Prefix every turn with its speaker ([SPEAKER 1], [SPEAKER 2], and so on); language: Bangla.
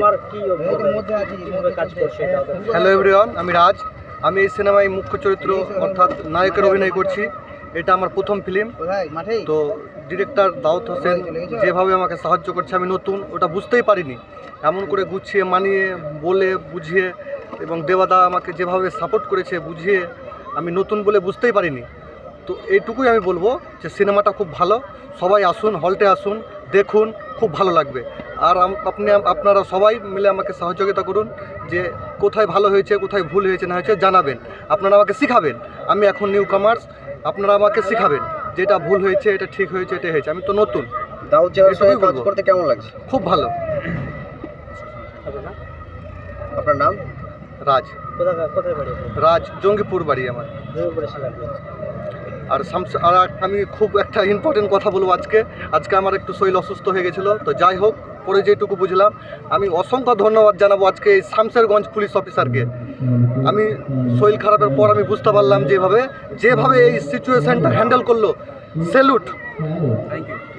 [SPEAKER 1] তোমার কি কাজ করছে?
[SPEAKER 2] হ্যালো এভরিওয়ান, আমি রাজ। আমি এই সিনেমায় মুখ্য চরিত্র অর্থাৎ নায়কের অভিনয় করছি। এটা আমার প্রথম ফিল্ম। তো ডিরেক্টর দাউদ হোসেন যেভাবে আমাকে সাহায্য করছে, আমি নতুন, ওটা বুঝতেই পারিনি। এমন করে গুছিয়ে মানিয়ে বলে বুঝিয়ে, এবং দেবাদা আমাকে যেভাবে সাপোর্ট করেছে বুঝিয়ে, আমি নতুন বলে বুঝতেই পারিনি। তো এইটুকুই আমি বলবো যে সিনেমাটা খুব ভালো, সবাই আসুন, হলটে আসুন, দেখুন, খুব ভালো লাগবে। আর আপনারা সবাই মিলে আমাকে সহযোগিতা করুন, যে কোথায় ভালো হয়েছে, কোথায় ভুল হয়েছে না হয়েছে জানাবেন। আপনারা আমাকে শিখাবেন, আমি এখন নিউ কামার্স, আপনারা আমাকে শিখাবেন যেটা ভুল হয়েছে, এটা ঠিক হয়েছে, এটা হয়েছে। আমি তো নতুন।
[SPEAKER 1] দাউদ জিয়ার সঙ্গে কাজ করতে কেমন লাগছে?
[SPEAKER 2] খুব ভালো।
[SPEAKER 1] আপনার নাম?
[SPEAKER 2] রাজ।
[SPEAKER 1] কোথায় বাড়ি?
[SPEAKER 2] রাজ, জঙ্গিপুর বাড়ি আমার। আর আমি খুব একটা ইম্পর্টেন্ট কথা বলবো আজকে আমার একটু শরীর অসুস্থ হয়ে গেছিলো। তো যাই হোক, পরে যেটুকু বুঝলাম, আমি অসংখ্য ধন্যবাদ জানাবো আজকে এই শামশেরগঞ্জ পুলিশ অফিসারকে। আমি শরীর খারাপের পর আমি বুঝতে পারলাম যেভাবে এই সিচুয়েশানটা হ্যান্ডেল করলো। স্যালুট। Thank you.